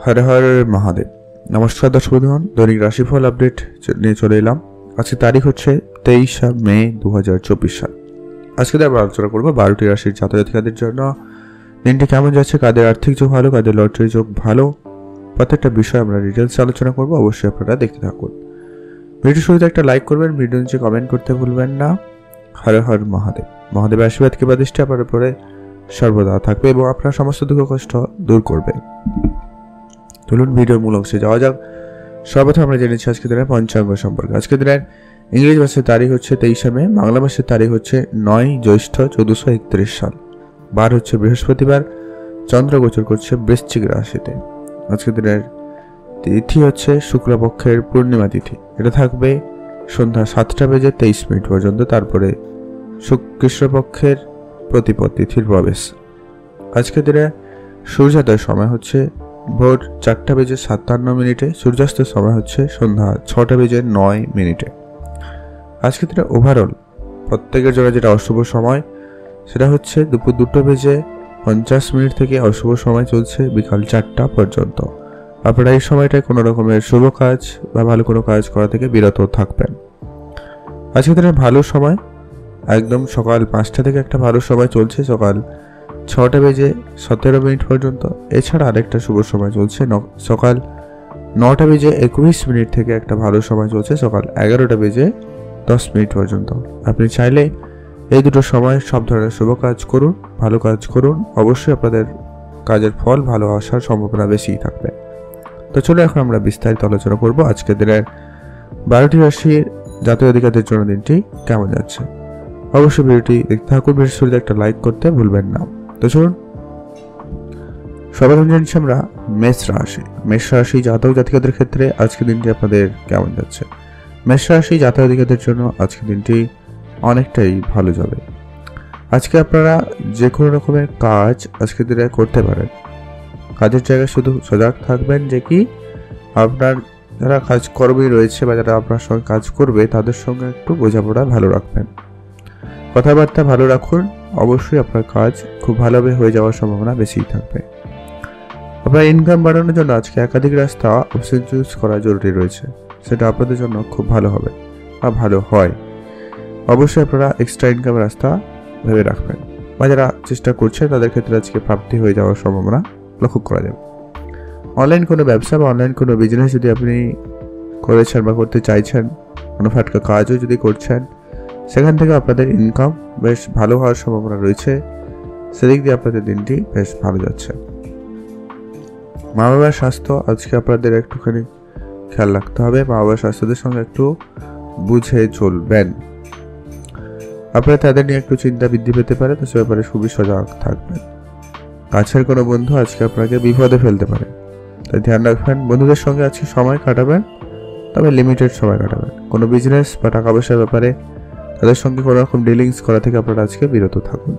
হর হর মহাদেব। নমস্কার দর্শক বন্ধুগণ, দৈনিক রাশিফল আপডেট নিয়ে চলে এলাম। আজকে তারিখ হচ্ছে 23 মে 2024 সাল। আজকে আমরা আলোচনা করবো 12টি রাশির জাতক জাতিকাদের জন্য দিনটি কেমন যাচ্ছে, কাদের আর্থিক যোগ ভালো, কাদের লটারি যোগ ভালো, প্রত্যেকটা বিষয় আমরা ডিটেলস আলোচনা করবো। অবশ্যই আপনারা দেখতে থাকুন। ভিডিও শুরুতে একটা লাইক করবেন, ভিডিও নিচে কমেন্ট করতে ভুলবেন না। হর হর মহাদেব। মহাদেবের আশীর্বাদ কৃপা দৃষ্টি আপনার উপরে সর্বদা থাকবে এবং আপনার সমস্ত দুঃখ কষ্ট দূর করবে। চলুন ভিডিওর মূল অংশে যাওয়া যাক। সর্বপ্রথম আমরা জেনেছি আজকে দিনের পঞ্চাঙ্গ সম্পর্কে। আজকে দিনের ইংরেজি মাসের তারিখ হচ্ছে 23 মে, বাংলা মাসের তারিখ হচ্ছে 9 জ্যৈষ্ঠ 1431 সাল। বার হচ্ছে বৃহস্পতিবার, চন্দ্র গোচর করছে বৃশ্চিক রাশিতে। আজকে দিনের তিথি হচ্ছে শুক্লপক্ষের পূর্ণিমা তিথি। এটা থাকবে সন্ধ্যা 7:23 পর্যন্ত, তারপরে কৃষ্ণপক্ষের প্রতিপদ তিথির প্রবেশ। আজকে দিনে সূর্যোদয়ের সময় হচ্ছে ভোর 4:57, সূর্যাস্তের সময় হচ্ছে সন্ধ্যা 6:09। আজকে দিনে ওভারঅল প্রত্যেকের জন্য যেটা অশুভ সময় সেটা হচ্ছে দুপুর 2:50 থেকে অশুভ সময় চলছে বিকাল 4টা পর্যন্ত। আপনারা এই সময়টায় কোনো রকমের শুভ কাজ বা ভালো কোনো কাজ করা থেকে বিরত থাকবেন। আজকে দিনের ভালো সময় একদম সকাল 5টা থেকে একটা ভালো সময় চলছে সকাল 6:17 পর্যন্ত। এছাড়া আরেকটা শুভ সময় চলছে সকাল 9:21 থেকে একটা ভালো সময় চলছে সকাল 11:10 পর্যন্ত। আপনি চাইলে এই দুটো সময় সব ধরনের শুভ কাজ করুন, ভালো কাজ করুন। অবশ্যই আপনাদের কাজের ফল ভালো আসার সম্ভাবনা বেশি থাকবে। তো চলো এখন আমরা বিস্তারিত আলোচনা করব আজকের দিনের 12টি রাশির জাতক জাতিকাদের জন্য দিনটি কেমন যাচ্ছে। অবশ্যই ভিডিওটি দেখতে থাকুন, ভিডিও শুরুতে একটা লাইক করতে ভুলবেন না। তো চলুন সর্বপ্রথম জানছি আমরা মেষ রাশি জাতক জাতিকাদের ক্ষেত্রে আজকের দিনটি আপনাদের কেমন যাচ্ছে। মেষ রাশি জাতক জাতিকাদের জন্য আজকের দিনটি অনেকটাই ভালো যাবে। আজকে আপনারা যে কোনো রকমের কাজ আজকের দিনে করতে পারেন। কাজের জায়গায় শুধু সজাগ থাকবেন যে কি আপনার যারা কাজকর্মী রয়েছে বা যারা আপনার সঙ্গে কাজ করবে তাদের সঙ্গে একটু বোঝাপড়া ভালো রাখবেন, কথাবার্তা ভালো রাখুন। অবশ্যই আপনার কাজ খুব ভালোভাবে হয়ে যাওয়ার সম্ভাবনা বেশি থাকবে। আপনার ইনকাম বাড়ানোর জন্য আজকে একাধিক রাস্তা অপশন চুজ করা জরুরি রয়েছে, সেটা আপনাদের জন্য খুব ভালো হবে বা ভালো হয়। অবশ্যই আপনারা এক্সট্রা ইনকামের রাস্তা ভেবে রাখবেন বা যারা চেষ্টা করছে তাদের ক্ষেত্রে আজকে প্রাপ্তি হয়ে যাওয়ার সম্ভাবনা লক্ষ্য করা যাবে। অনলাইন কোনো ব্যবসা বা অনলাইন কোনো বিজনেস যদি আপনি করেছেন বা করতে চাইছেন, কোনো ফাটকা কাজও যদি করছেন, সেখান থেকে আপনাদের ইনকাম বেশ ভালো হওয়ার সম্ভাবনা রয়েছে। সেদিক দিয়ে আপনাদের দিনটি বেশ ভালো যাচ্ছে। মা বাবার স্বাস্থ্য আজকে আপনাদের একটুখানি খেয়াল রাখতে হবে। মা বাবার স্বাস্থ্যদের সঙ্গে একটু বুঝে চলবেন। আপনারা তাদের নিয়ে একটু চিন্তা বৃদ্ধি পেতে পারে, তো সে ব্যাপারে খুবই সজাগ থাকবেন। কাছের কোনো বন্ধু আজকে আপনাকে বিপদে ফেলতে পারে, তাই ধ্যান রাখবেন। বন্ধুদের সঙ্গে আজকে সময় কাটাবেন, তবে লিমিটেড সময় কাটাবেন। কোনো বিজনেস বা টাকা পয়সার ব্যাপারে তাদের সঙ্গে কোনো রকম ডিলিংস করা থেকে আপনারা আজকে বিরত থাকুন।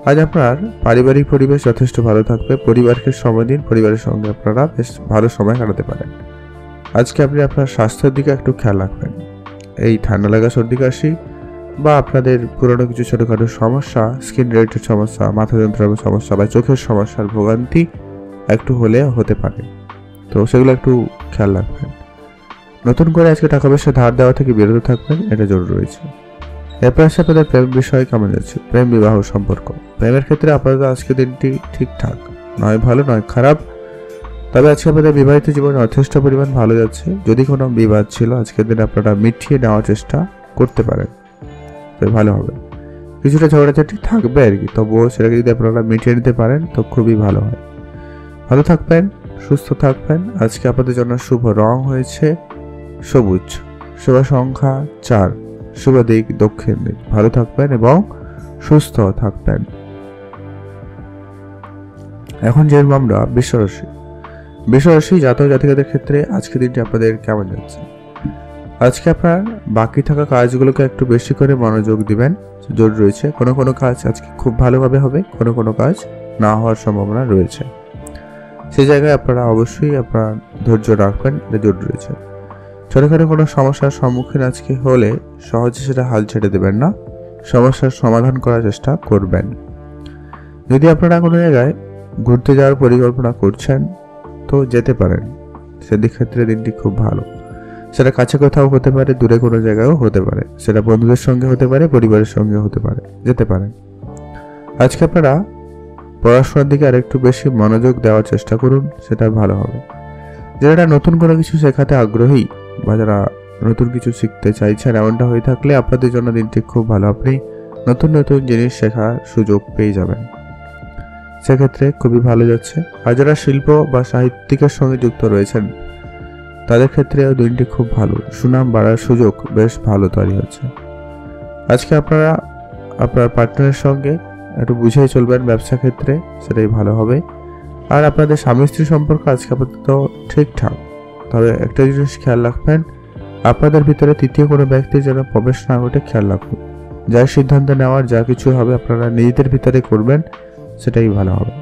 আজ আপনার পারিবারিক পরিবেশ যথেষ্ট ভালো থাকবে। পরিবারকে সময় দিন, পরিবারের সঙ্গে আপনারা বেশ ভালো সময় কাটাতে পারেন। আজকে আপনি আপনার স্বাস্থ্যের দিকে একটু খেয়াল রাখবেন। এই ঠান্ডা লাগা, সর্দি কাশি বা আপনাদের পুরনো কিছু ছোটোখাটো সমস্যা, স্কিন রিলেটেড সমস্যা, মাথা যন্ত্রণার সমস্যা বা চোখের সমস্যার ভোগান্তি একটু হলে হতে পারে, তো সেগুলো একটু খেয়াল রাখবেন। নতুন করে আজকে টাকা পয়সা ধার দেওয়া থেকে বিরত থাকবেন, এটা জরুরি রয়েছে। এরপর আসে আপনাদের প্রেম বিষয় কেমন যাচ্ছে। প্রেম বিবাহ সম্পর্ক, প্রেমের ক্ষেত্রে আপনাদের আজকে দিনটি ঠিকঠাক নয়, ভালো নয়, খারাপ। তবে আজকে আপনাদের বিবাহিত জীবনে যথেষ্ট পরিমাণ ভালো যাচ্ছে। যদি কোনো বিবাদ ছিল আজকের দিনে আপনারা মিটিয়ে নেওয়ার চেষ্টা করতে পারেন, তবে ভালো হবে। কিছুটা ঝগড়াঝাটি থাকবে আর কি, তবুও সেটাকে যদি আপনারা মিটিয়ে নিতে পারেন তো খুবই ভালো হয়। ভালো থাকবেন, সুস্থ থাকবেন। আজকে আপনাদের জন্য শুভ রং হয়েছে সবুজ, শুভ সংখ্যা 4, শুভ দিক দক্ষিণ দিক। ভালো থাকবেন এবং সুস্থ থাকবেন। এখন যে আমরা বৃষরাশি জাতক জাতিকাদের ক্ষেত্রে আজকে দিনটি আপনাদের কেমন যাচ্ছে। আজকে আপনার বাকি থাকা কাজগুলোকে একটু বেশি করে মনোযোগ দিবেন, জরুরি রয়েছে। কোনো কোনো কাজ আজকে খুব ভালোভাবে হবে, কোনো কোনো কাজ না হওয়ার সম্ভাবনা রয়েছে। সেই জায়গায় আপনারা অবশ্যই আপনার ধৈর্য রাখবেন, এটা জরুরি রয়েছে। ছোটখাটো কোনো সমস্যার সম্মুখীন আজকে হলে সহজে সেটা হাল ছেড়ে দেবেন না, সমস্যার সমাধান করার চেষ্টা করবেন। যদি আপনারা কোনো জায়গায় ঘুরতে যাওয়ার পরিকল্পনা করছেন কোথাও যেতে পারেন, সেদিক ক্ষেত্রে দিনটি খুব ভালো। সেটা কাছে কোথাও হতে পারে, দূরে কোনো জায়গায়ও হতে পারে, সেটা বন্ধুদের সঙ্গে হতে পারে, পরিবারের সঙ্গে হতে পারে, যেতে পারেন। আজকে আপনারা পড়াশোনার দিকে আরেকটু বেশি মনোযোগ দেওয়ার চেষ্টা করুন, সেটা ভালো হবে। যারা নতুন কোনো কিছু শেখাতে আগ্রহী বা যারা নতুন কিছু শিখতে চাইছেন, এমনটা হয়ে থাকলে আপনাদের জন্য দিনটি খুব ভালো। আপনি নতুন নতুন জিনিস শেখার সুযোগ পেয়ে যাবেন, সেক্ষেত্রে খুবই ভালো যাচ্ছে। আর যারা শিল্প বা সাহিত্যিকের সঙ্গে যুক্ত রয়েছেন, তাদের ক্ষেত্রেও দিনটি খুব ভালো, সুনাম বাড়ার সুযোগ বেশ ভালো তৈরি হচ্ছে। আজকে আপনারা আপনার পার্টনারের সঙ্গে একটু বুঝেই চলবেন ব্যবসা ক্ষেত্রে, সেটাই ভালো হবে। আর আপনাদের স্বামী স্ত্রী সম্পর্ক আজকে আপাতত ঠিকঠাক, তবে একটা জিনিস খেয়াল রাখবেন, আপনাদের ভিতরে তৃতীয় কোনো ব্যক্তির যেন প্রবেশ না ঘটে খেয়াল রাখুন। যা সিদ্ধান্ত নেওয়ার যা কিছু হবে আপনারা নিজেদের ভিতরে করবেন, সেটাই ভালো হবে।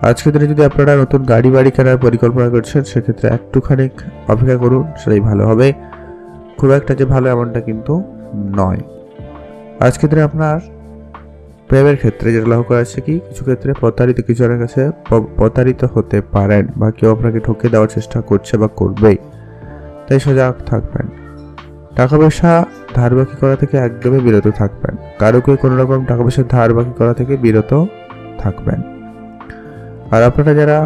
আজকে দিনে যদি আপনারা নতুন গাড়ি বাড়ি কেনার পরিকল্পনা করছেন, সেক্ষেত্রে একটুখানি অপেক্ষা করুন, সেটাই ভালো হবে। খুব একটা যে ভালো এমনটা কিন্তু নয়। আজকে দিনে আপনার প্রেমের ক্ষেত্রে যেটা লক্ষ্য করা যাচ্ছে কি, কিছু ক্ষেত্রে কিছু জনের কাছে প্রতারিত হতে পারেন, বা কেউ আপনাকে ঠকে দেওয়ার চেষ্টা করছে বা করবেই, তাই সজাগ থাকবেন। টাকা পয়সা ধার বাকি করা থেকে একদমই বিরত থাকবেন। কারোকে কোনো রকম টাকা পয়সা ধার বাকি করা থেকে বিরত থাকবেন। আর আপনারা যারা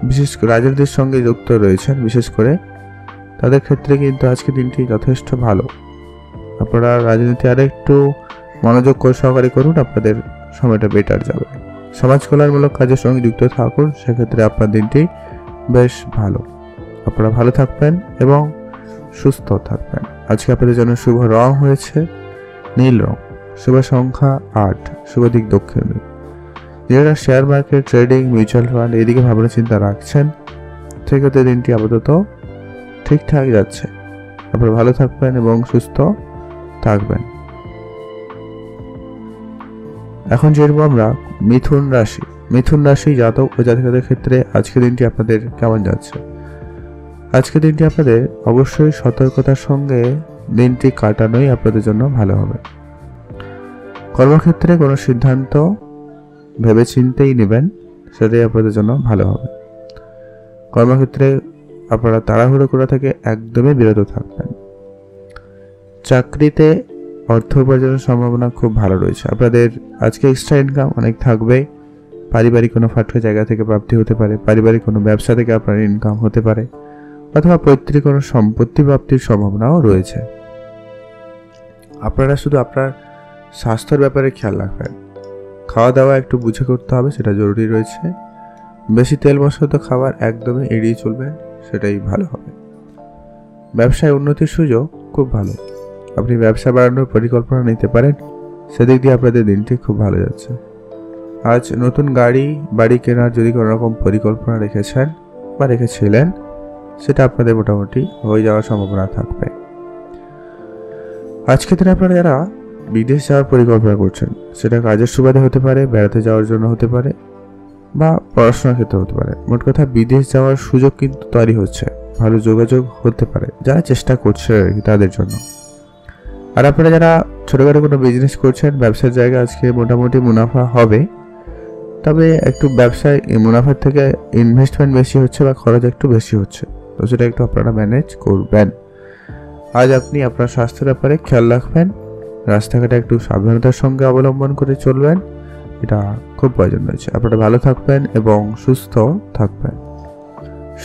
বিশেষ করে রাজনীতির সঙ্গে যুক্ত রয়েছেন, বিশেষ করে তাদের ক্ষেত্রে কিন্তু আজকে দিনটি যথেষ্ট ভালো। আপনারা রাজনীতি আরেকটু মনোযোগ সহকারে করুন, আপনাদের সময়টা বেটার যাবে। সমাজ কল্যাণমূলক কাজের সঙ্গে যুক্ত থাকুন, সেক্ষেত্রে আপনার দিনটি বেশ ভালো। আপনারা ভালো থাকবেন এবং সুস্থ থাকবেন। আজকে আপনাদের জন্য শুভ রং হয়েছে নীল রং, শুভ সংখ্যা 8, শুভ দিক দক্ষিণ দিক। যারা share market, trading, mutual fund এদিকে ভাবনা চিন্তা রাখছেন, সেক্ষেত্রে দিনটি আপাতত ঠিকঠাক যাচ্ছে। আপনারা ভালো থাকবেন এবং সুস্থ থাকবেন। এখন যেরকম আমরা মিথুন রাশি জাতক ও জাতিকাদের ক্ষেত্রে আজকের দিনটি আপনাদের কেমন যাচ্ছে। আজকের দিনটি আপনাদের অবশ্যই সতর্কতার সঙ্গে দিনটি কাটানোই আপনাদের জন্য ভালো হবে। কর্মক্ষেত্রে কোনো সিদ্ধান্ত ভেবে চিন্তেই নেবেন, সেটাই আপনাদের জন্য ভালো হবে। কর্মক্ষেত্রে আপনারা তাড়াহুড়ো করা থেকে একদমই বিরত থাকবেন। চাকরিতে অর্থ উপার্জনের সম্ভাবনা খুব ভালো রয়েছে। আপনাদের আজকে এক্সট্রা ইনকাম অনেক থাকবে। পারিবারিক কোনো ফাটকা জায়গা থেকে প্রাপ্তি হতে পারে, পারিবারিক কোনো ব্যবসা থেকে আপনার ইনকাম হতে পারে, অথবা পৈতৃক কোনো সম্পত্তি প্রাপ্তির সম্ভাবনাও রয়েছে। আপনারা শুধু আপনার স্বাস্থ্যের ব্যাপারে খেয়াল রাখবেন। খাওয়া দাওয়া একটু বুঝে করতে হবে, সেটা জরুরি রয়েছে। বেশি তেল মশলাযুক্ত খাবার একদমই এড়িয়ে চলবেন, সেটাই ভালো হবে। ব্যবসায় উন্নতির সুযোগ খুব ভালো। আপনি ব্যবসা বাড়ানোর পরিকল্পনা নিতে পারেন, সেদিক দিয়ে আপনাদের দিনটি খুব ভালো যাচ্ছে। আজ নতুন বাড়ি কেনার যদি কোনো রকম পরিকল্পনা রেখেছেন বা রেখেছিলেন, সেটা আপনাদের মোটামুটি হয়ে যাওয়ার সম্ভাবনা থাকবে। আজকে দিনে আপনারা যারা বিদেশ যাওয়ার পরিকল্পনা করছেন, সেটা কাজের সুবাদে হতে পারে, বেড়াতে যাওয়ার জন্য হতে পারে, বা পড়াশোনার ক্ষেত্রে হতে পারে। মোট কথা বিদেশ যাওয়ার সুযোগ কিন্তু তৈরি হচ্ছে, ভালো যোগাযোগ হতে পারে যারা চেষ্টা করছে আর কি, তাদের জন্য। আর আপনারা যারা ছোটোখাটো কোনো বিজনেস করছেন, ব্যবসার জায়গায় আজকে মোটামুটি মুনাফা হবে, তবে একটু ব্যবসায় মুনাফার থেকে ইনভেস্টমেন্ট বেশি হচ্ছে বা খরচ একটু বেশি হচ্ছে, তো সেটা একটু আপনারা ম্যানেজ করবেন। আজ আপনি আপনার স্বাস্থ্যের ব্যাপারে খেয়াল রাখবেন, রাস্তাঘাটে একটু সাবধানতার সঙ্গে অবলম্বন করে চলবেন, এটা খুব প্রয়োজন রয়েছে। আপনারা ভালো থাকবেন এবং সুস্থ থাকবেন।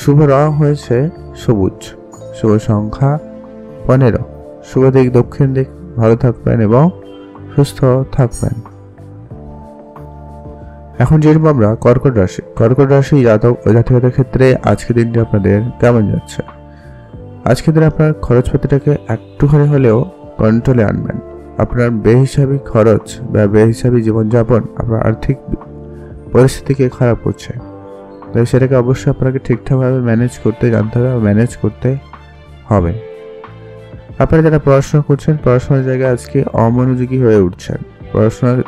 শুভ রং হয়েছে সবুজ, শুভ সংখ্যা 15, শুভ দিক দক্ষিণ দিক। ভালো থাকবেন এবং সুস্থ থাকবেন। এখন যেরকম আমরা কর্কট রাশি জাতক ও জাতিকাদের ক্ষেত্রে আজকের দিনটি আপনাদের কেমন যাচ্ছে। আজকের দিনে আপনার খরচপাতিটাকে একটুখানি হলেও কন্ট্রোলে আনবেন। আপনার বেহিসাবি খরচ বা বেহিসাবি জীবনযাপন আপনার আর্থিক পরিস্থিতিকে খারাপ করছে, তাই সেটাকে অবশ্যই আপনাকে ঠিকঠাকভাবে ম্যানেজ করতে জানতে হবে, ম্যানেজ করতে হবে। আপনারা যারা পড়াশোনা করছেন, পড়াশোনার জায়গায় আজকে অমনোযোগী হয়ে উঠছেন। পড়াশোনার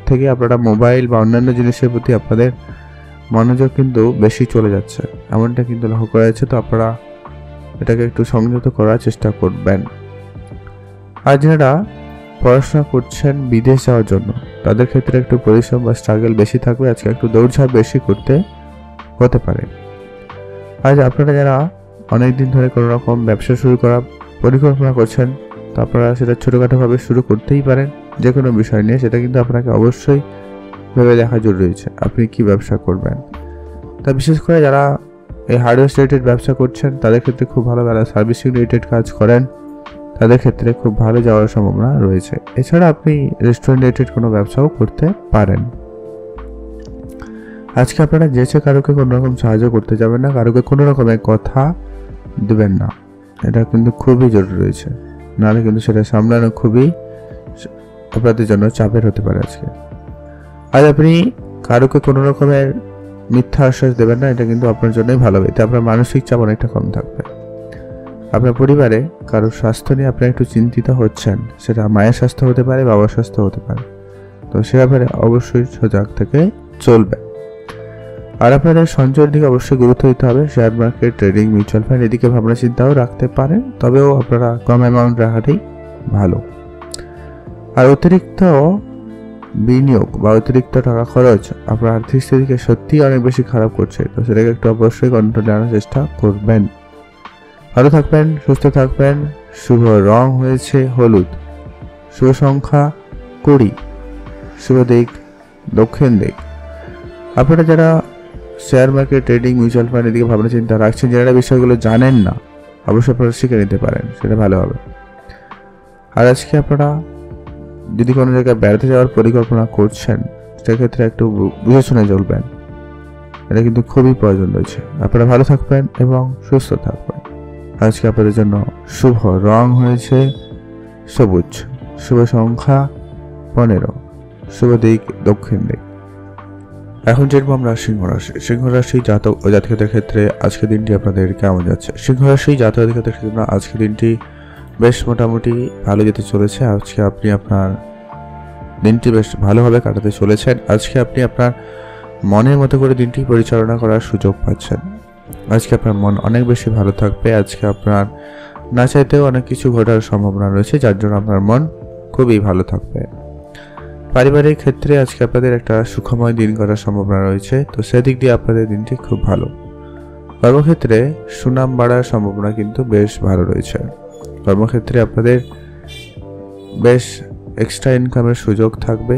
থেকে আপনারা মোবাইল বা অন্যান্য জিনিসের প্রতি আপনাদের মনোযোগ কিন্তু বেশি চলে যাচ্ছে, এমনটা কিন্তু লক্ষ্য করা যাচ্ছে। তো আপনারা এটাকে একটু সংযত করার চেষ্টা করবেন। আর যারা পড়াশোনা করছেন বিদেশ যাওয়ার জন্য, তাদের ক্ষেত্রে একটু পরিশ্রম বা স্ট্রাগল বেশি থাকবে। আজকে একটু দৌড়ঝাঁপ বেশি করতে হতে পারে। আজ আপনারা যারা অনেক দিন ধরে কোনো রকম ব্যবসা শুরু করার পরিকল্পনা করছেন, তো আপনারা সেটা ছোটোখাটোভাবে শুরু করতেই পারেন। যে কোনো বিষয় নিয়ে সেটা কিন্তু আপনাকে অবশ্যই ভেবে দেখা জরুরি রয়েছে আপনি কি ব্যবসা করবেন। তা বিশেষ করে যারা এই হার্ডওয়্যার রিলেটেড ব্যবসা করছেন তাদের ক্ষেত্রে খুব ভালো, যারা সার্ভিসিং রিলেটেড কাজ করেন তাদের ক্ষেত্রে খুব ভালো যাওয়ার সম্ভাবনা রয়েছে। এছাড়া আপনি রেস্টুরেন্ট রিলেটেড কোনো ব্যবসাও করতে পারেন। আজকে আপনারা যেচে কারোকে কোনো রকম সাহায্য করতে যাবেন না, কারোকে কোনো রকমের কথা দেবেন না, এটা কিন্তু খুবই জরুরি রয়েছে। নাহলে কিন্তু সেটা সামলানো খুবই আপনাদের জন্য চাপের হতে পারে। আজ আপনি কারোকে কোনো রকমের মিথ্যা আশ্বাস দেবেন না, এটা কিন্তু আপনার জন্যই ভালো হবে। এতে আপনার মানসিক চাপ অনেকটা কম থাকবে। আপনার পরিবারে কারোর স্বাস্থ্য নিয়ে আপনি একটু চিন্তিত হচ্ছেন, সেটা মায়ের স্বাস্থ্য হতে পারে, বাবার স্বাস্থ্য হতে পারে, তো সে ব্যাপারে অবশ্যই সজাগ থেকে চলবে। আর আপনাদের সঞ্চয়ের দিকে অবশ্যই গুরুত্ব দিতে হবে। Share market, trading, mutual fund এদিকে ভাবনা চিন্তাও রাখতে পারেন, তবেও আপনারা কম অ্যামাউন্ট রাখাটাই ভালো। আর অতিরিক্ত বিনিয়োগ বা অতিরিক্ত টাকা খরচ আপনার আর্থিক স্থিতিকে সত্যিই অনেক বেশি খারাপ করছে, তো সেটাকে একটু অবশ্যই কন্ট্রোলে আনার চেষ্টা করবেন। ভালো থাকবেন, সুস্থ থাকবেন। শুভ রং হয়েছে হলুদ, শুভ সংখ্যা 20, শুভ দিক দক্ষিণ দিক। আপনারা যারা share market, trading, mutual fund এদিকে ভাবনা চিন্তা রাখছেন, যারা বিষয়গুলো জানেন না, অবশ্যই আপনারা শিখে নিতে পারেন, সেটা ভালো হবে। আর আজকে আপনারা যদি কোনো জায়গায় বেড়াতে যাওয়ার পরিকল্পনা করছেন, সেক্ষেত্রে একটু বুঝে শুনে চলবেন, এটা কিন্তু খুবই প্রয়োজন রয়েছে। আপনারা ভালো থাকবেন এবং সুস্থ থাকবেন। আজকে আপনাদের জন্য শুভ রং হয়েছে সবুজ, শুভ সংখ্যা 15, শুভ দিক দক্ষিণ দিক। এখন যেরকম আমরা সিংহ রাশি, সিংহ রাশি জাতক ও জাতিকাদের ক্ষেত্রে আজকের দিনটি আপনাদের কেমন যাচ্ছে? সিংহ রাশি জাতক জাতিকাদের জন্য আজকের দিনটি বেশ মোটামুটি ভালো যেতে চলেছে। আজকে আপনি আপনার দিনটি বেশ ভালোভাবে কাটাতে চলেছেন। আজকে আপনি আপনার মনের মতো করে দিনটি পরিচালনা করার সুযোগ পাচ্ছেন। আজকে আপনার মন অনেক বেশি ভালো থাকবে। আজকে আপনার না চাইতেও অনেক কিছু ঘটার সম্ভাবনা রয়েছে, যার জন্য আপনার মন খুবই ভালো থাকবে। পারিবারিক ক্ষেত্রে আজকে আপনাদের একটা সুখময় দিন করার সম্ভাবনা রয়েছে, তো সেদিক দিয়ে আপনাদের দিনটি খুব ভালো। কর্মক্ষেত্রে সুনাম বাড়ার সম্ভাবনা কিন্তু বেশ ভালো রয়েছে। কর্মক্ষেত্রে আপনাদের বেশ এক্সট্রা ইনকামের সুযোগ থাকবে,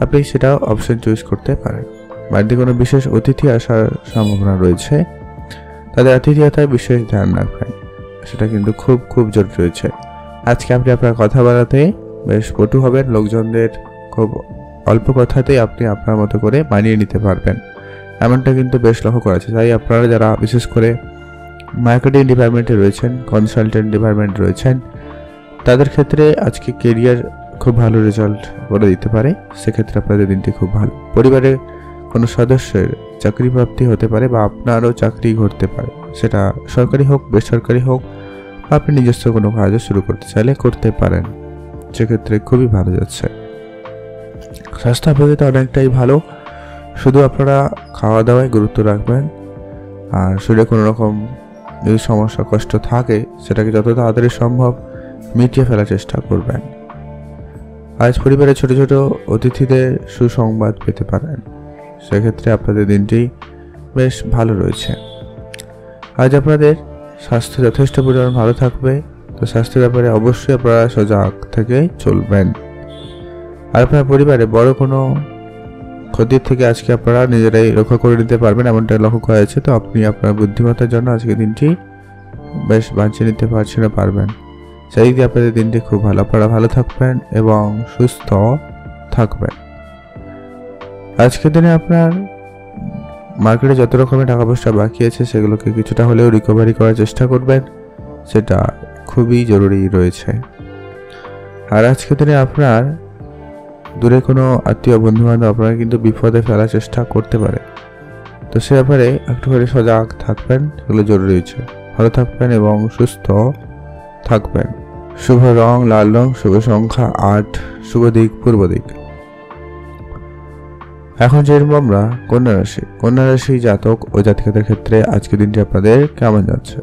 আপনি সেটা অপশন চুজ করতে পারেন। বাড়িতে কোনো বিশেষ অতিথি আসার সম্ভাবনা রয়েছে, তাদের আতিথেয়তায় বিশেষ ধ্যান রাখবেন, সেটা কিন্তু খুব খুব জরুরি রয়েছে। আজকে আপনি আপনার কথা বলাতে বেশ পটু হবেন, লোকজনদের খুব অল্প কথাতেই আপনি আপনার মতো করে মানিয়ে নিতে পারবেন, এমনটা কিন্তু বেশ লক্ষ্য করা যাচ্ছে। তাই আপনারা যারা বিশেষ করে মার্কেটিং ডিপার্টমেন্টে রয়েছেন, কনসালটেন্ট ডিপার্টমেন্ট রয়েছেন, তাদের ক্ষেত্রে আজকে কেরিয়ার খুব ভালো রেজাল্ট করে দিতে পারে, সেক্ষেত্রে আপনাদের দিনটি খুব ভালো। পরিবারে কোনো সদস্যের চাকরি প্রাপ্তি হতে পারে বা আপনারও চাকরি ঘটতে পারে, সেটা সরকারি হোক বেসরকারি হোক, বা আপনি নিজস্ব কোনো কাজও শুরু করতে চাইলে করতে পারেন, সেক্ষেত্রে খুবই ভালো যাচ্ছে। স্বাস্থ্য আপনাদের অনেকটাই ভালো, শুধু আপনারা খাওয়া দাওয়ায় গুরুত্ব রাখবেন। আর শরীরে কোনো রকম যদি সমস্যা কষ্ট থাকে, সেটাকে যত তাড়াতাড়ি সম্ভব মিটিয়ে ফেলার চেষ্টা করবেন। আজ পরিবারের ছোট ছোট অতিথিদের সুসংবাদ পেতে পারেন, সেক্ষেত্রে আপনাদের দিনটি বেশ ভালো রয়েছে। আজ আপনাদের স্বাস্থ্য যথেষ্ট পরিমাণ ভালো থাকবে, তো স্বাস্থ্যের ব্যাপারে অবশ্যই আপনারা সজাগ থেকে চলবেন। আর আপনার পরিবারে বড় কোনো ক্ষতির থেকে আজকে আপনারা নিজেরাই রক্ষা করে নিতে পারবেন, এমনটা লক্ষ্য করা যাচ্ছে। তো আপনি আপনার বুদ্ধিমত্তার জন্য আজকে দিনটি বেশ বাঁচিয়ে নিতে পারবেন, সেই দিকে আপনাদের দিনটি খুব ভালো। আপনারা ভালো থাকবেন এবং সুস্থ থাকবেন। আজকের দিনে আপনার মার্কেটে যত রকমের টাকা পয়সা বাকি আছে, সেগুলোকে কিছুটা হলেও রিকভারি করার চেষ্টা করবেন, সেটা খুবই জরুরি রয়েছে। আর আজকের দিনে আপনার দূরে কোনো আত্মীয় বন্ধু বান্ধব আপনারা কিন্তু বিপদে ফেলার চেষ্টা করতে পারে, তো সে ব্যাপারে একটুখানি সজাগ থাকবেন, সেগুলো জরুরি রয়েছে। ভালো থাকবেন এবং সুস্থ থাকবেন। শুভ রং লাল রং, শুভ সংখ্যা 8, শুভ দিক পূর্ব দিক। এখন যেরকম আমরা কন্যা রাশি জাতক ও জাতিকাদের ক্ষেত্রে আজকের দিনটি আপনাদের কেমন যাচ্ছে?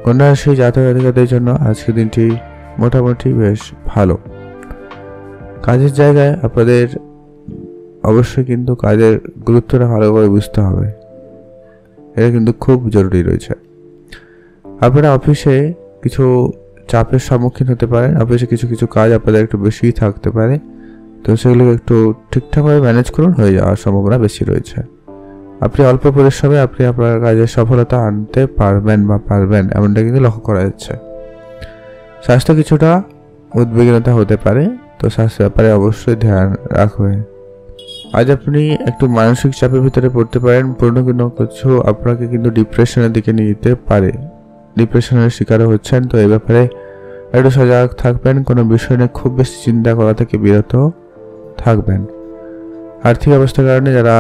কন্যা রাশি জাতক জাতিকাদের জন্য আজকের দিনটি মোটামুটি বেশ ভালো। কাজের জায়গায় আপনাদের অবশ্যই কিন্তু কাজের গুরুত্বটা ভালো করে বুঝতে হবে। এটা কিন্তু খুব জরুরি রয়েছে। আপনারা অফিসে কিছু চাপের সম্মুখীন হতে পারেন, অফিসে কিছু কিছু কাজ আপনাদের একটু বেশিই থাকতে পারে, তো সেগুলোকে একটু ঠিকঠাকভাবে ম্যানেজ করুন, হয়ে যাওয়ার সম্ভাবনা বেশি রয়েছে। আপনি অল্প পরিশ্রমে আপনি আপনার কাজের সফলতা আনতে পারবেন এমনটা কিন্তু লক্ষ্য করা যাচ্ছে। স্বাস্থ্য কিছুটা উদ্বিগ্নতা হতে পারে, তো স্বাস্থ্যের ব্যাপারে অবশ্যই ধ্যান রাখবেন। আজ আপনি একটু মানসিক চাপের ভিতরে পড়তে পারেন, পুরনো কোনো কিছু আপনাকে কিন্তু ডিপ্রেশনের দিকে নিয়ে যেতে পারে, ডিপ্রেশনের শিকারও হচ্ছেন, তো এই ব্যাপারে একটু সজাগ থাকবেন। কোনো বিষয় নিয়ে খুব বেশি চিন্তা করা থেকে বিরত থাকবেন। আর্থিক অবস্থার কারণে যারা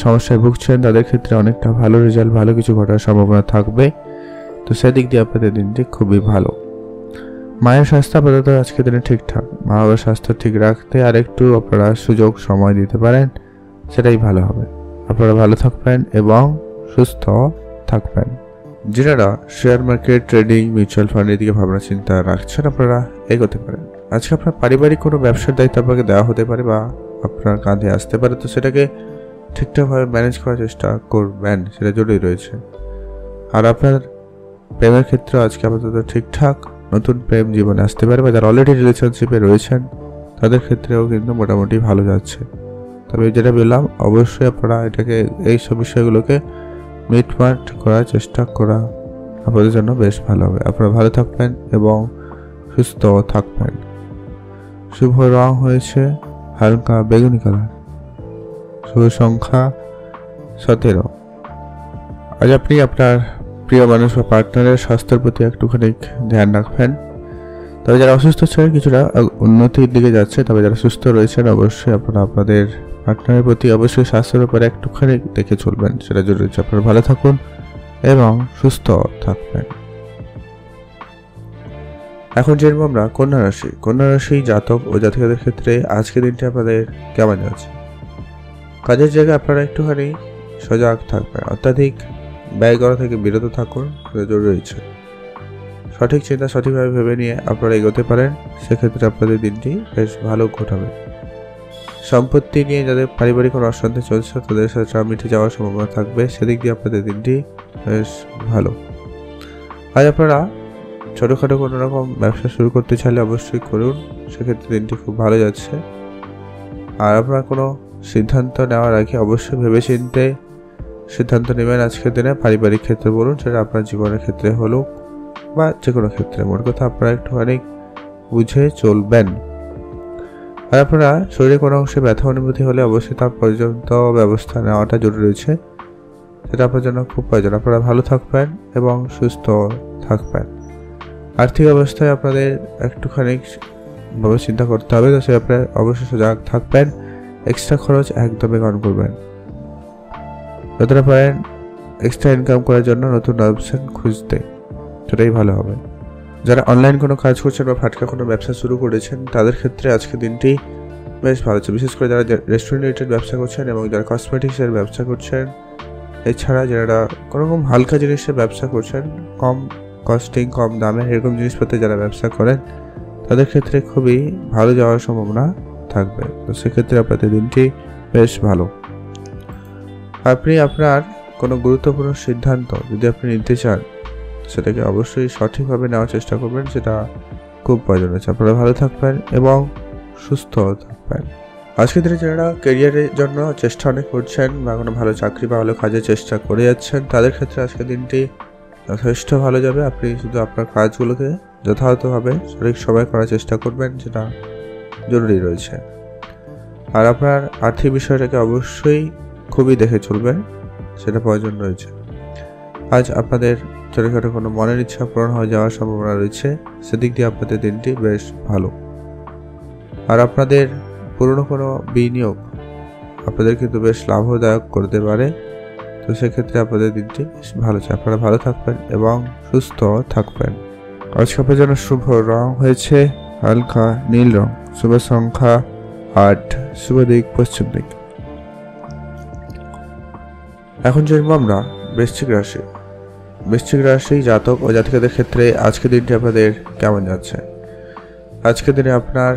সমস্যায় ভুগছেন তাদের ক্ষেত্রে অনেকটা ভালো রেজাল্ট, ভালো কিছু ঘটার সম্ভাবনা থাকবে, তো সেদিক দিয়ে আপনাদের দিনটি খুবই ভালো। মায়ের স্বাস্থ্য আপাতত আজকের দিনে ঠিকঠাক, মা বাবার স্বাস্থ্য ঠিক রাখতে আর একটু আপনারা সুযোগ সময় দিতে পারেন, সেটাই ভালো হবে। আপনারা ভালো থাকবেন এবং সুস্থ থাকবেন। যারা শেয়ার মার্কেট, ট্রেডিং, মিউচুয়াল ফান্ডের দিকে ভাবনা চিন্তা রাখছেন আপনারা এগোতে পারেন। আজকে আপনার পারিবারিক কোনো ব্যবসার দায়িত্ব আপনাকে দেওয়া হতে পারে বা আপনার কাঁধে আসতে পারে, তো সেটাকে ঠিকঠাকভাবে ম্যানেজ করার চেষ্টা করবেন, সেটা জরুরি রয়েছে। আর আপনার প্রেমের ক্ষেত্রে আজকে আপাতত ঠিকঠাক, নতুন প্রেম জীবনে আসতে পারে, বা যারা অলরেডি রিলেশনশিপে রয়েছেন তাদের ক্ষেত্রেও কিন্তু মোটামুটি ভালো যাচ্ছে। তবে যেটা বললাম, অবশ্যই আপনারা এটাকে এই সব বিষয়গুলোকে মিটমাট করার চেষ্টা করা আপনাদের জন্য বেশ ভালো হবে। আপনারা ভালো থাকবেন এবং সুস্থ থাকবেন। শুভ রং হয়েছে হালকা বেগুনি কালার। শুভ সংখ্যা 17। আজ আপনি আপনার প্রিয় মানুষ বা পার্টনারের স্বাস্থ্যের প্রতি একটুখানি ধ্যান রাখবেন। তবে যারা অসুস্থ ছিলেন কিছুটা উন্নতির দিকে যাচ্ছে, তবে যারা সুস্থ রয়েছেন অবশ্যই আপনারা আপনাদের পার্টনারের প্রতি অবশ্যই স্বাস্থ্যের উপরে একটুখানি দেখে চলবেন, সেটা জরুরি। আপনারা ভালো থাকুন এবং সুস্থ থাকবেন। এখন জেনব আমরা কন্যা রাশি। কন্যা রাশি জাতক ও জাতিকাদের ক্ষেত্রে আজকের দিনটি আপনাদের কেমন যাচ্ছে? কাজের জায়গায় আপনারা একটুখানি সজাগ থাকবেন, অত্যাধিক ব্যয় করা থেকে বিরত থাকুন, সেটা জরুরি রয়েছে। সঠিক চিন্তা সঠিকভাবে ভেবে নিয়ে আপনারা এগোতে পারেন, সেক্ষেত্রে আপনাদের দিনটি বেশ ভালো ঘটাবে। সম্পত্তি নিয়ে যাদের পারিবারিক কোনো অশান্তি চলছে তাদের সাথে মিটে যাওয়ার সম্ভাবনা থাকবে, সেদিক দিয়ে আপনাদের দিনটি বেশ ভালো। আজ আপনারা ছোটোখাটো কোনো রকম ব্যবসা শুরু করতে চাইলে অবশ্যই করুন, সেক্ষেত্রে দিনটি খুব ভালো যাচ্ছে। আর আপনারা কোনো সিদ্ধান্ত নেওয়ার আগে অবশ্যই ভেবেচিন্তে সিদ্ধান্ত নেবেন আজকের দিনে, পারিবারিক ক্ষেত্রে বলুন, সেটা আপনার জীবনের ক্ষেত্রে হলো বা যে কোনো ক্ষেত্রে, মোট কথা আপনারা একটুখানি বুঝে চলবেন। আর আপনারা শরীরে কোনো অংশে ব্যথা অনুভূতি হলে অবশ্যই তার পর্যন্ত ব্যবস্থা নেওয়াটা জরুরি রয়েছে, সেটা আপনার জন্য খুব প্রয়োজন। আপনারা ভালো থাকবেন এবং সুস্থ থাকবেন। আর্থিক অবস্থায় আপনাদের একটুখানি ভাবে চিন্তা করতে হবে, তো সে আপনারা অবশ্যই সজাগ থাকবেন, এক্সট্রা খরচ একদমই কম করবেন। যতটা পারেন এক্সট্রা ইনকাম করার জন্য নতুন অপশন খুঁজতে, সেটাই ভালো হবে। যারা অনলাইন কোনো কাজ করছেন বা ফাটকা কোনো ব্যবসা শুরু করেছেন তাদের ক্ষেত্রে আজকে দিনটি বেশ ভালো হচ্ছে, বিশেষ করে যারা রেস্টুরেন্ট রিলেটেড ব্যবসা করছেন এবং যারা কসমেটিক্সের ব্যবসা করছেন, এছাড়া যারা কোনোরকম হালকা জিনিসের ব্যবসা করছেন, কম কস্টিং, কম দামে এরকম জিনিসপত্রে যারা ব্যবসা করেন তাদের ক্ষেত্রে খুবই ভালো যাওয়ার সম্ভাবনা থাকবে, তো সেক্ষেত্রে আপনাদের দিনটি বেশ ভালো। আপনি আপনার কোনো গুরুত্বপূর্ণ সিদ্ধান্ত যদি আপনি নিতে চান সেটাকে অবশ্যই সঠিকভাবে নেওয়ার চেষ্টা করবেন, সেটা খুব প্রয়োজন আছে। আপনারা ভালো থাকবেন এবং সুস্থ থাকবেন। আজকের দিনে যারা ক্যারিয়ারের জন্য চেষ্টা অনেক করছেন বা কোনো ভালো চাকরি বা ভালো কাজের চেষ্টা করে যাচ্ছেন তাদের ক্ষেত্রে আজকের দিনটি যথেষ্ট ভালো যাবে। আপনি শুধু আপনার কাজগুলোকে যথাযথভাবে সঠিক সময় করার চেষ্টা করবেন, যেটা জরুরি রয়েছে। আর আপনার আর্থিক বিষয়টাকে অবশ্যই খুবই দেখে চলবেন, সেটা প্রয়োজন রয়েছে। আজ আপনাদের ছোটোখাটো কোনো মনের ইচ্ছা পূরণ হয়ে যাওয়ার সম্ভাবনা রয়েছে, সেদিক দিয়ে আপনাদের দিনটি বেশ ভালো। আর আপনাদের পুরনো কোনো বিনিয়োগ আপনাদের কিন্তু বেশ লাভদায়ক করতে পারে, তো সেক্ষেত্রে আপনাদের দিনটি বেশ ভালো চাই। আপনারা ভালো থাকবেন এবং সুস্থ থাকবেন। আজকে আপনার জন্য শুভ রং হয়েছে হালকা নীল রং। শুভ সংখ্যা 8। শুভ দিক পশ্চিম দিক। এখন জানবো আমরা বৃশ্চিক রাশি। বৃশ্চিক রাশি জাতক ও জাতিকাদের ক্ষেত্রে আজকের দিনটি আপনাদের কেমন যাচ্ছে? আজকের দিনে আপনার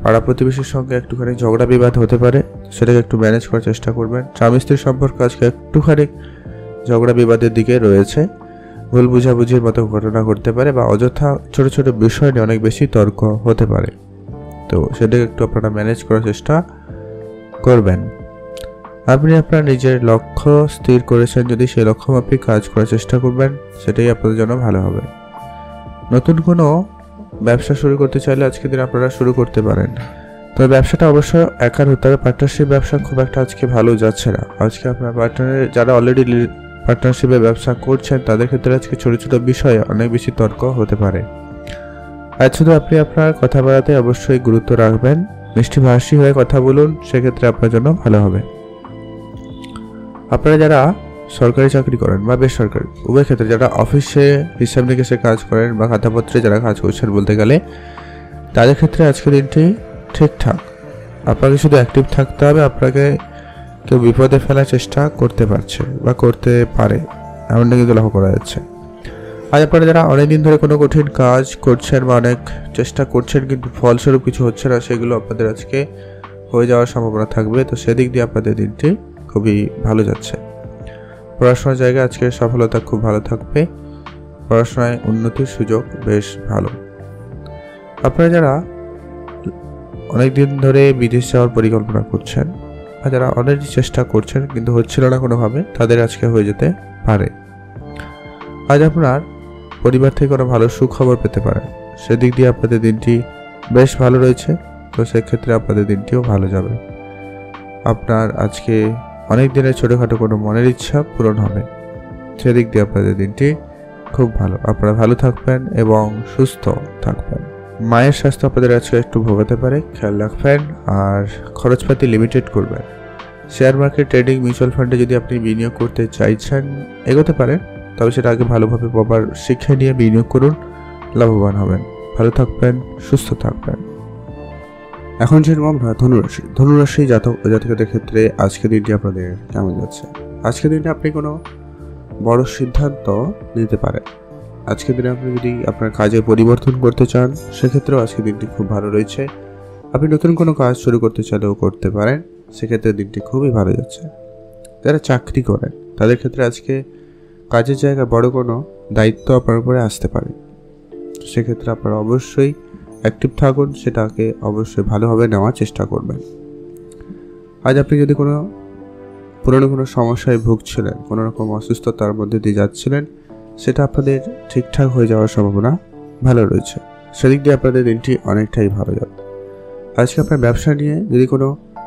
পাড়া প্রতিবেশীর সঙ্গে একটুখানি ঝগড়া বিবাদ হতে পারে, সেটাকে একটু ম্যানেজ করার চেষ্টা করবেন। স্বামী স্ত্রীর সম্পর্ক আজকে একটুখানি ঝগড়া বিবাদের দিকে রয়েছে। ভুল বুঝাবুঝির মতো ঘটনা ঘটতে পারে বা অযথা ছোট ছোট বিষয় নিয়ে অনেক বেশি তর্ক হতে পারে। তো সেটাকে একটু আপনারা ম্যানেজ করার চেষ্টা করবেন। আপনি আপনার নিজের লক্ষ্য স্থির করেছেন, যদি সেই লক্ষ্যমাফিক কাজ করার চেষ্টা করবেন, সেটাই আপনাদের জন্য ভালো হবে। নতুন কোনো ব্যবসা শুরু করতে চাইলে আজকের দিন আপনারা শুরু করতে পারেন। তবে ব্যবসাটা অবশ্য একার হতে হবে। পার্টনারশিপ ব্যবসা খুব একটা আজকে ভালো যাচ্ছে না। আজকে আপনার পার্টনারের যারা অলরেডি পার্টনারশিপে ব্যবসা করছেন তাদের ক্ষেত্রে আজকে ছোট ছোট বিষয়ে অনেক বেশি তর্ক হতে পারে। আজ শুধু আপনি আপনার কথা বলাতে অবশ্যই গুরুত্ব রাখবেন, মিষ্টিভাষী হয়ে কথা বলুন, সেক্ষেত্রে আপনার জন্য ভালো হবে। আপনারা যারা সরকারি চাকরি করেন বা বেসরকারি উভয় ক্ষেত্রে, যারা অফিসে হিসাব নিকেশে কাজ করেন বা খাতাপত্রে যারা কাজ করছেন বলতে গেলে, তাদের ক্ষেত্রে আজকের দিনটি ঠিকঠাক। আপনাকে শুধু অ্যাক্টিভ থাকতে হবে। আপনাকে কেউ বিপদে ফেলার চেষ্টা করতে পারছে বা করতে পারে, এমনটা কিন্তু লক্ষ্য করা যাচ্ছে। আজ আপনারা যারা অনেকদিন ধরে কোনো কঠিন কাজ করছেন বা অনেক চেষ্টা করছেন কিন্তু ফলস্বরূপ কিছু হচ্ছে না, সেগুলো আপনাদের আজকে হয়ে যাওয়ার সম্ভাবনা থাকবে। তো সেদিক দিয়ে আপনাদের দিনটি খুবই ভালো যাচ্ছে। পড়াশোনার জায়গায় আজকে সফলতা খুব ভালো থাকবে। পড়াশোনায় উন্নতির সুযোগ বেশ ভালো। আপনারা যারা অনেক দিন ধরে বিদেশ যাওয়ার পরিকল্পনা করছেন বা যারা অনেক চেষ্টা করছেন কিন্তু হচ্ছিল না কোনোভাবে, তাদের আজকে হয়ে যেতে পারে। আজ আপনার পরিবার থেকে কোনো ভালো সুখবর পেতে পারেন, সেদিক দিয়ে আপনাদের দিনটি বেশ ভালো রয়েছে। তো সেক্ষেত্রে আপনাদের দিনটিও ভালো যাবে। আপনার আজকে অনেক দিনের ছোটোখাটো কোনো মনের ইচ্ছা পূরণ হবে, সেদিক দিয়ে আপনাদের দিনটি খুব ভালো। আপনারা ভালো থাকবেন এবং সুস্থ থাকবেন। মায়ের স্বাস্থ্য আপনাদের আজকে একটু ভোগাতে পারে, খেয়াল রাখবেন। আর খরচপাতি লিমিটেড করবেন। শেয়ার মার্কেট, ট্রেডিং, মিউচুয়াল ফান্ডে যদি আপনি বিনিয়োগ করতে চাইছেন এগোতে পারেন, তবে সেটা আগে ভালোভাবে প্রপার শিক্ষা নিয়ে বিনিয়োগ করুন, লাভবান হবেন। ভালো থাকবেন, সুস্থ থাকবেন। এখন যেরকম আমরা ধনুরাশি জাতক ও জাতিকাদের ক্ষেত্রে আজকের দিনটি আপনাদের কেমন যাচ্ছে? আজকের দিনটা আপনি কোনো বড় সিদ্ধান্ত নিতে পারেন। আজকের দিনে আপনি যদি আপনার কাজে পরিবর্তন করতে চান, সেক্ষেত্রেও আজকের দিনটি খুব ভালো রয়েছে। আপনি নতুন কোনো কাজ শুরু করতে চাইলেও করতে পারেন, সেক্ষেত্রে দিনটি খুবই ভালো যাচ্ছে। যারা চাকরি করেন তাদের ক্ষেত্রে আজকে কাজের জায়গায় বড় কোনো দায়িত্ব আপনার উপরে আসতে পারে, সেক্ষেত্রে আপনারা অবশ্যই অ্যাক্টিভ থাকুন, সেটাকে অবশ্যই ভালোভাবে নেওয়ার চেষ্টা করবেন। আজ আপনি যদি কোনো পুরনো কোনো সমস্যায় ভুগছিলেন, কোনো রকম অসুস্থতার মধ্যে দিয়ে যাচ্ছিলেন, সেটা আপনাদের ঠিকঠাক হয়ে যাওয়ার সম্ভাবনা ভালো রয়েছে। সেদিক দিয়ে আপনাদের দিনটি অনেকটাই ভালো যাবে। আজকে আপনার ব্যবসা নিয়ে যদি কোনো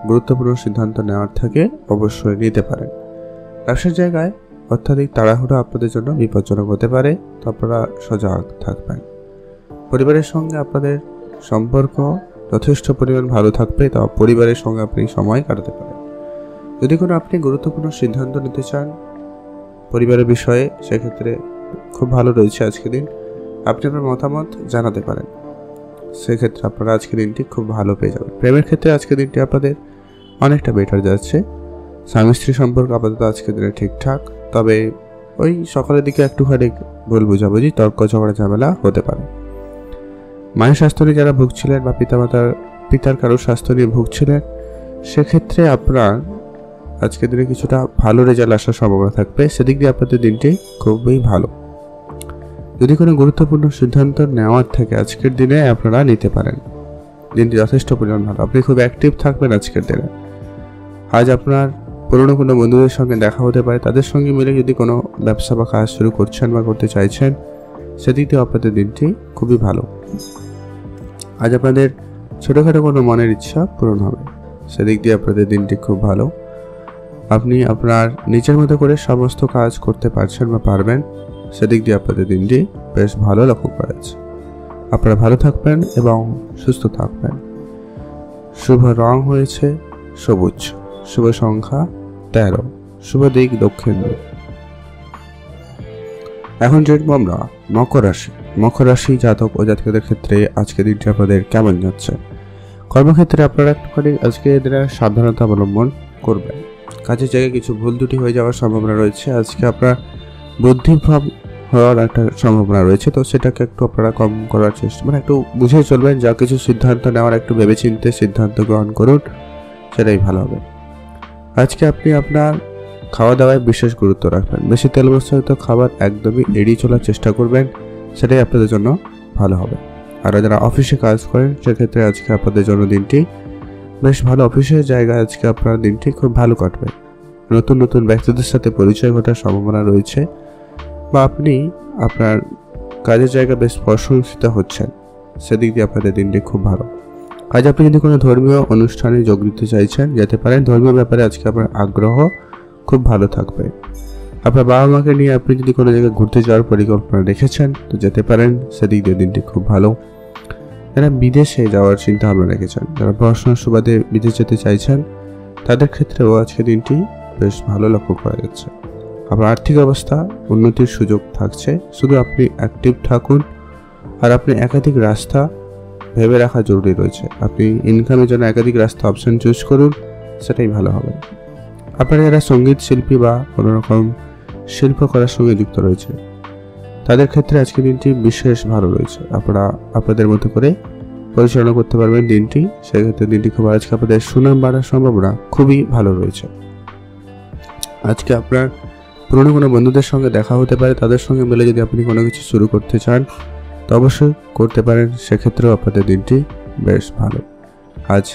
গুরুত্বপূর্ণ সিদ্ধান্ত নেওয়ার থাকে, অবশ্যই নিতে পারেন। ব্যবসার জায়গায় অত্যাধিক তাড়াহুড়ো আপনাদের জন্য বিপজ্জনক হতে পারে, তো আপনারা সজাগ থাকবেন। পরিবারের সঙ্গে আপনাদের সম্পর্ক যথেষ্ট পরিমাণ ভালো থাকবে, তা পরিবারের সঙ্গে আপনি সময় কাটাতে পারেন। যদি কোনো আপনি গুরুত্বপূর্ণ সিদ্ধান্ত নিতে চান পরিবারের বিষয়ে, সেক্ষেত্রে খুব ভালো রয়েছে আজকের দিন। আপনি আপনার মতামত জানাতে পারেন, সেক্ষেত্রে আপনারা আজকের দিনটি খুব ভালো পেয়ে যাবেন। প্রেমের ক্ষেত্রে আজকের দিনটি আপনাদের অনেকটা বেটার যাচ্ছে। স্বামী স্ত্রী সম্পর্ক আপাতত আজকের দিনে ঠিকঠাক, তবে ওই সকালের দিকে একটুখানি ভুল বুঝাবুঝি, তর্ক ঝগড়া ঝামেলা হতে পারে। মায়ের স্বাস্থ্য নিয়ে যারা ভুগছিলেন বা পিতার কারোর স্বাস্থ্য নিয়ে ভুগছিলেন, সেক্ষেত্রে আপনার আজকের দিনে কিছুটা ভালো রেজাল্ট আসার সম্ভাবনা থাকবে, সেদিক দিয়ে আপনাদের দিনটি খুবই ভালো। যদি কোনো গুরুত্বপূর্ণ সিদ্ধান্ত নেওয়ার থেকে আজকের দিনে আপনারা নিতে পারেন, দিনটি যথেষ্ট পরিমাণ ভালো। আপনি খুব অ্যাক্টিভ থাকবেন আজকের দিনে। আজ আপনার পুরনো কোনো বন্ধুদের সঙ্গে দেখা হতে পারে, তাদের সঙ্গে মিলে যদি কোনো ব্যবসা বা কাজ শুরু করছেন বা করতে চাইছেন, সেদিক দিয়ে আপনাদের দিনটি খুবই ভালো। আজ আপনাদের ছোটোখাটো কোনো মনের ইচ্ছা পূরণ হবে, সেদিক দিয়ে আপনাদের দিনটি খুব ভালো। আপনি আপনার নিজের মতো করে সমস্ত কাজ করতে পারছেন বা পারবেন, সেদিক দিয়ে আপনাদের দিনটি বেশ ভালো লক্ষ্য করা যাচ্ছে। আপনারা ভালো থাকবেন এবং সুস্থ থাকবেন। শুভ রং হয়েছে সবুজ, শুভ সংখ্যা 13, শুভ দিক দক্ষিণ দিক। এখন জানবো আমরা মকর রাশি জাতক ও জাতিকাদের ক্ষেত্রে আজকের দিনটি আপনাদের কেমন যাচ্ছে। কর্মক্ষেত্রে আপনারা একটুখানি আজকে দিনে সাবধানতা অবলম্বন করবেন। কাজের জায়গায় কিছু ভুল ত্রুটি হয়ে যাওয়ার সম্ভাবনা রয়েছে। আজকে আপনার বুদ্ধিভ্রম হওয়ার একটা সম্ভাবনা রয়েছে, তো সেটাকে একটু আপনারা কম করার চেষ্টা, একটু বুঝে চলবেন। যা কিছু সিদ্ধান্ত নেওয়ার একটু ভেবেচিন্তে সিদ্ধান্ত গ্রহণ করুন, সেটাই ভালো হবে। আজকে আপনি আপনার খাওয়া দাওয়ায় বিশেষ গুরুত্ব রাখবেন। বেশি তেল মশলাযুক্ত খাবার একদমই এড়িয়ে চলার চেষ্টা করবেন, সেটাই আপনাদের জন্য ভালো হবে। আর যারা অফিসে কাজ করেন সেক্ষেত্রে আজকে আপনাদের জন্য দিনটি বেশ ভালো। অফিসের জায়গায় আজকে আপনার দিনটি খুব ভালো কাটবে। নতুন নতুন ব্যক্তিদের সাথে পরিচয় ঘটার সম্ভাবনা রয়েছে, বা আপনি আপনার কাজের জায়গা বেশ প্রশংসিত হচ্ছেন, সেদিক দিয়ে আপনাদের দিনটি খুব ভালো। আজ আপনি যদি কোনো ধর্মীয় অনুষ্ঠানে যোগ দিতে চাইছেন যেতে পারেন। ধর্মীয় ব্যাপারে আজকে আপনার আগ্রহ খুব ভালো থাকবে। আপনার বাবা মাকে নিয়ে আপনি যদি কোনো জায়গায় ঘুরতে যাওয়ার পরিকল্পনা রেখেছেন তো যেতে পারেন, সেদিক দিয়ে দিনটি খুব ভালো। যারা বিদেশে যাওয়ার চিন্তা ভাবনা রেখেছেন, যারা পড়াশোনার সুবাদে বিদেশ যেতে চাইছেন, তাদের ক্ষেত্রেও আজকে দিনটি বেশ ভালো লক্ষ্য করা যাচ্ছে। আপনার আর্থিক অবস্থা উন্নতির সুযোগ থাকছে, শুধু আপনি অ্যাক্টিভ থাকুন। আর আপনি একাধিক রাস্তা ভেবে রাখা জরুরি রয়েছে। আপনি ইনকামের জন্য একাধিক রাস্তা অপশন চুজ করুন, সেটাই ভালো হবে। আপনারা যারা সঙ্গীত শিল্পী বা কোনো রকম শিল্প করার সঙ্গে যুক্ত রয়েছে, তাদের ক্ষেত্রে আজকে দিনটি বিশেষ ভালো রয়েছে। আপনারা আপনাদের মতো করে পরিচালনা করতে পারবেন দিনটি, সেক্ষেত্রে দিনটি খুব আজকে আপনাদের সুনাম বাড়ার সম্ভাবনা খুবই ভালো রয়েছে। আজকে আপনার পুরনো কোনো বন্ধুদের সঙ্গে দেখা হতে পারে, তাদের সঙ্গে মিলে যদি আপনি কোনো কিছু শুরু করতে চান তো অবশ্যই করতে পারেন, সেক্ষেত্রেও আপনাদের দিনটি বেশ ভালো। আজ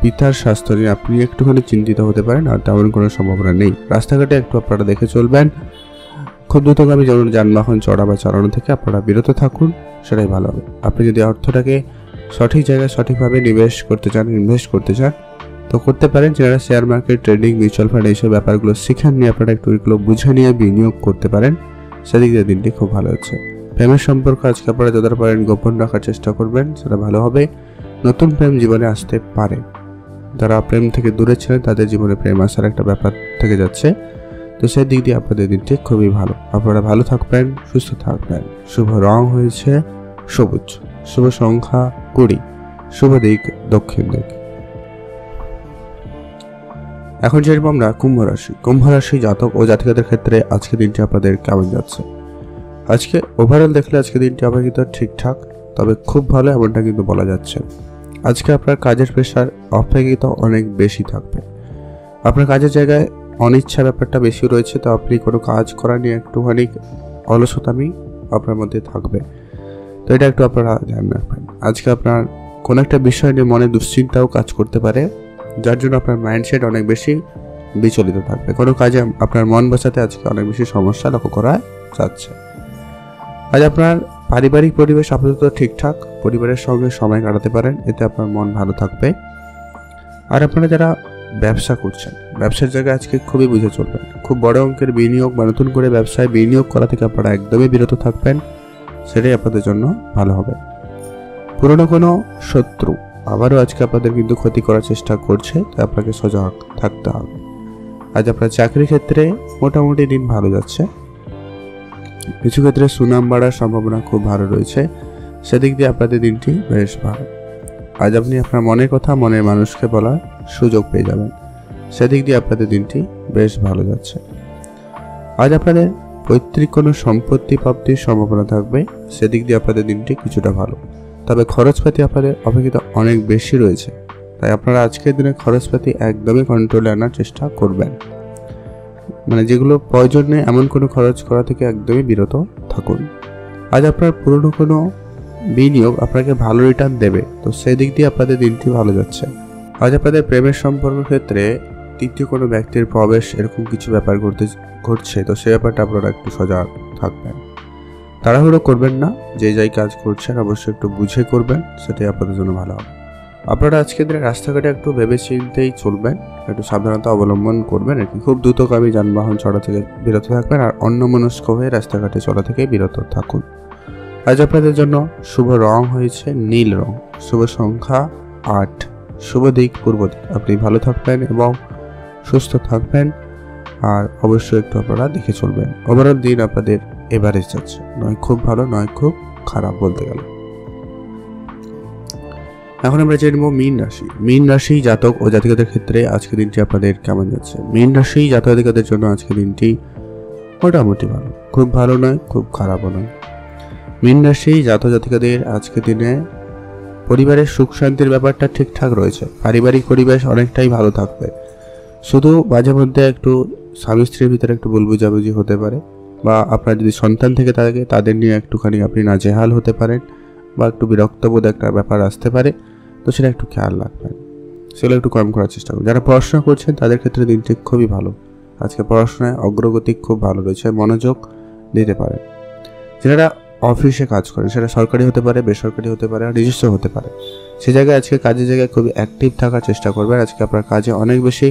পিতার স্বাস্থ্য নিয়ে আপনি একটুখানি চিন্তিত হতে পারেন, আর তেমন কোনো সম্ভাবনা নেই। রাস্তাঘাটে একটু আপনারা দেখে চলবেন। খুব দ্রুতগামী যেমন যানবাহন চড়া বা চালানো থেকে আপনারা বিরত থাকুন, সেটাই ভালো হবে। আপনি যদি অর্থটাকে সঠিক জায়গায় সঠিকভাবে নিবেশ করতে চান, ইনভেস্ট করতে চান তো করতে পারেন। যারা share market, trading, mutual fund এইসব ব্যাপারগুলো শিখেন নিয়ে আপনারা একটু এগুলো বুঝে নিয়ে বিনিয়োগ করতে পারেন, সেদিক দিয়ে দিনটি খুব ভালো হচ্ছে। প্রেমের সম্পর্ক আজকে আপনারা যতটা পারেন গোপন রাখার চেষ্টা করবেন, সেটা ভালো হবে। নতুন প্রেম জীবনে আসতে পারে। যারা প্রেম থেকে দূরে ছিলেন তাদের জীবনে প্রেম আসার একটা ব্যাপার থেকে যাচ্ছে, তো সেই দিক দিয়ে আপনাদের দিনটি খুবই ভালো। আপনারা ভালো থাকবেন, সুস্থ থাকবেন। শুভ রং হয়েছে সবুজ, শুভ সংখ্যা 20, শুভ দিক দক্ষিণ দিক। এখন যেরকম আমরা কুম্ভ রাশি জাতক ও জাতিকাদের ক্ষেত্রে আজকে দিনটি আপনাদের কেমন যাচ্ছে। আজকে ওভারঅল দেখলে আজকে দিনটি অপেক্ষিত ঠিকঠাক, তবে খুব ভালো এমনটা কিন্তু বলা যাচ্ছে। আজকে আপনার কাজের প্রেশার অপেক্ষিত অনেক বেশি থাকবে। আপনার কাজের জায়গায় অনিচ্ছা ব্যাপারটা বেশি রয়েছে, তো আপনি কোনো কাজ করা নিয়ে একটুখানি অলসতামি আপনার মধ্যে থাকবে, তো এটা একটু আপনারা ধ্যান রাখবেন। আজকে আপনার কোনো একটা বিষয় নিয়ে মনে দুশ্চিন্তাও কাজ করতে পারে, যার জন্য আপনার মাইন্ডসেট অনেক বেশি বিচলিত থাকবে। কোনো কাজে আপনার মন বসাতে আজকে অনেক বেশি সমস্যা লক্ষ্য করা যাচ্ছে। আজ আপনার পারিবারিক পরিবেশ আপাতত ঠিকঠাক, পরিবারের সঙ্গে সময় কাটাতে পারেন, এতে আপনার মন ভালো থাকবে। আর আপনারা যারা ব্যবসা করছেন, ব্যবসার জায়গায় আজকে খুবই বুঝে চলবেন। খুব বড় অঙ্কের বিনিয়োগ বা নতুন করে ব্যবসায় বিনিয়োগ করা থেকে আপনারা একদমই বিরত থাকবেন, সেটাই আপনাদের জন্য ভালো হবে। পুরনো কোনো শত্রু আবারও আজকে আপনাদের কিন্তু ক্ষতি করার চেষ্টা করছে, তাই আপনাকে সজাগ থাকতে হবে। আজ আপনার চাকরির ক্ষেত্রে মোটামুটি দিন ভালো যাচ্ছে, কিছু ক্ষেত্রে সুনাম বাড়ার সম্ভাবনা খুব ভালো রয়েছে, সেদিক দিয়ে আপনাদের দিনটি বেশ ভালো। আজ আপনি আপনার মনের কথা মনের মানুষকে বলার সুযোগ পেয়ে যাবেন, সেদিক দিয়ে আপনাদের দিনটি বেশ ভালো যাচ্ছে। আজ আপনাদের পৈতৃক কোনো সম্পত্তি প্রাপ্তির সম্ভাবনা থাকবে, সেদিক দিয়ে আপনাদের দিনটি কিছুটা ভালো। তবে খরচপাতি আপনাদের অপেক্ষিত অনেক বেশি রয়েছে, তাই আপনারা আজকের দিনে খরচপাতি একদমই কন্ট্রোলে আনার চেষ্টা করবেন। মানে যেগুলো প্রয়োজন নেই এমন কোনো খরচ করা থেকে একদমই বিরত থাকুন। আজ আপনার পুরনো কোনো বিনিয়োগ আপনাকে ভালো রিটার্ন দেবে, তো সেই দিক দিয়ে আপনাদের দিনটি ভালো যাচ্ছে। আজ আপনাদের প্রেমের সম্পর্ক ক্ষেত্রে তৃতীয় কোনো ব্যক্তির প্রবেশ এরকম কিছু ব্যাপার ঘটছে, তো সে ব্যাপারটা আপনারা একটু সজাগ থাকবেন। তাড়াহুড়ো করবেন না, যে যাই কাজ করছেন অবশ্যই একটু বুঝে করবেন, সেটাই আপনাদের জন্য ভালো হবে। আপনারা আজকের দিনে রাস্তাঘাটে একটু ভেবে চিন্তেই চলবেন, একটু সাবধানতা অবলম্বন করবেন আর কি। খুব দ্রুতগামী যানবাহন চড়া থেকে বিরত থাকবেন, আর অন্যমনস্ক হয়ে রাস্তাঘাটে চলা থেকে বিরত থাকুন। আজ আপনাদের জন্য শুভ রং হয়েছে নীল রং, শুভ সংখ্যা 8, শুভ দিক পূর্ব দিক। আপনি ভালো থাকবেন এবং সুস্থ থাকবেন, আর অবশ্যই একটু আপনারা দেখে চলবেন। ওভারঅল দিন আপনাদের এভারেজ যাচ্ছে, নয় খুব ভালো নয় খুব খারাপ বলতে গেলে। এখন আমরা জেনে নেব মীন রাশি জাতক ও জাতিকাদের ক্ষেত্রে আজকে দিনটি আপনাদের কেমন যাচ্ছে। মীন রাশি জাতক জাতিকাদের জন্য আজকে দিনটি মোটামুটি ভালো, খুব ভালো নয় খুব খারাপও নয়। মীন রাশি জাতক জাতিকাদের আজকে দিনে পরিবারের সুখ শান্তির ব্যাপারটা ঠিকঠাক রয়েছে, পারিবারিক পরিবেশ অনেকটাই ভালো থাকবে। শুধু মাঝে মধ্যে একটু স্বামী স্ত্রীর ভিতরে একটু ভুল বোঝাবুঝি হতে পারে, বা আপনার যদি সন্তান থেকে থাকে তাদের নিয়ে একটুখানি আপনি নাজেহাল হতে পারেন, বা একটু বিরক্তবোধ একটা ব্যাপার আসতে পারে। তো সেটা একটু খেয়াল রাখবেন, সেগুলো একটু কম করার চেষ্টা করুন। যারা পড়াশোনা করছেন তাদের ক্ষেত্রে দিনটি খুবই ভালো। আজকে পড়াশোনায় অগ্রগতি খুব ভালো রয়েছে, মনোযোগ দিতে পারেন। যারা অফিসে কাজ করেন, সেটা সরকারি হতে পারে, বেসরকারি হতে পারে, নিজস্ব হতে পারে, সে জায়গায় আজকে কাজের জায়গায় খুবই অ্যাক্টিভ থাকার চেষ্টা করবেন। আজকে আপনার কাজে অনেক বেশি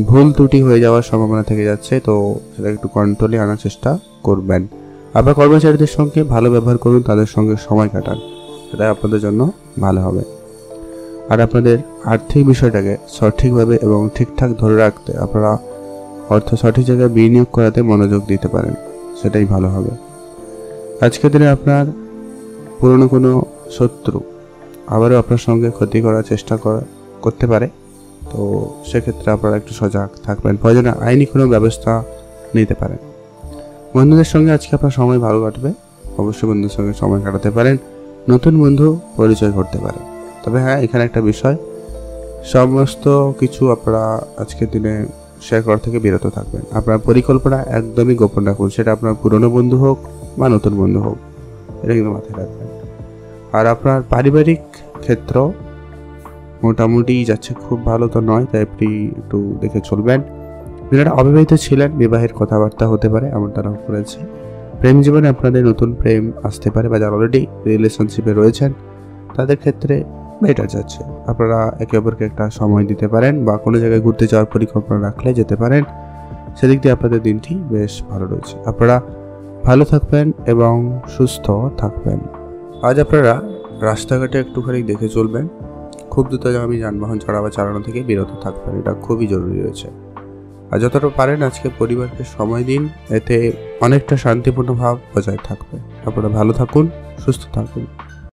ভুল ত্রুটি হয়ে যাওয়ার সম্ভাবনা থেকে যাচ্ছে, তো সেটা একটু কন্ট্রোলে আনার চেষ্টা করবেন। আপনার কর্মচারীদের সঙ্গে ভালো ব্যবহার করুন, তাদের সঙ্গে সময় কাটান, সেটা আপনাদের জন্য ভালো হবে। আর আপনাদের আর্থিক বিষয়টাকে সঠিকভাবে এবং ঠিকঠাক ধরে রাখতে আপনারা অর্থ সঠিক জায়গায় বিনিয়োগ করাতে মনোযোগ দিতে পারেন, সেটাই ভালো হবে। আজকের দিনে আপনার পুরনো কোনো শত্রু আবারও আপনার সঙ্গে ক্ষতি করার চেষ্টা করতে পারে, তো সেক্ষেত্রে আপনারা একটু সজাগ থাকবেন। প্রয়োজনে আইনি কোনো ব্যবস্থা নিতে পারেন। বন্ধুদের সঙ্গে আজকে আপনার সময় ভালো কাটবে, অবশ্যই বন্ধুদের সঙ্গে সময় কাটাতে পারেন, নতুন বন্ধু পরিচয় করতে পারেন। তবে হ্যাঁ, এখানে একটা বিষয়, সমস্ত কিছু আপনারা আজকের দিনে শেয়ার করা থেকে বিরত থাকবেন। আপনার পরিকল্পনা একদমই গোপন রাখুন, সেটা আপনার পুরনো বন্ধু হোক বা নতুন বন্ধু হোক, এটা কিন্তু মাথায় রাখবেন। আর আপনার পারিবারিক ক্ষেত্র মোটামুটি যাচ্ছে, খুব ভালো তো নয়, তাই আপনি একটু দেখে চলবেন। যারা অবিবাহিত ছিলেন, বিবাহের কথাবার্তা হতে পারে, এমনটা নাও করেছে। প্রেম জীবনে আপনাদের নতুন প্রেম আসতে পারে, বা যারা অলরেডি রিলেশনশিপে রয়েছেন তাদের ক্ষেত্রে বেটার যাচ্ছে। আপনারা একে অপরকে একটা সময় দিতে পারেন, বা কোনো জায়গায় ঘুরতে যাওয়ার পরিকল্পনা রাখলে যেতে পারেন, সেদিক দিয়ে আপনাদের দিনটি বেশ ভালো রয়েছে। আপনারা ভালো থাকবেন এবং সুস্থ থাকবেন। আজ আপনারা রাস্তাঘাটে একটুখানি দেখে চলবেন, খুব দ্রুতগামী যানবাহন চালানো থেকে বিরত থাকবেন, এটা খুবই জরুরি রয়েছে। আর যতটা পারেন আজকে পরিবারকে সময় দিন, এতে অনেকটা শান্তিপূর্ণ ভাব বজায় থাকবে। আপনারা ভালো থাকুন, সুস্থ থাকুন।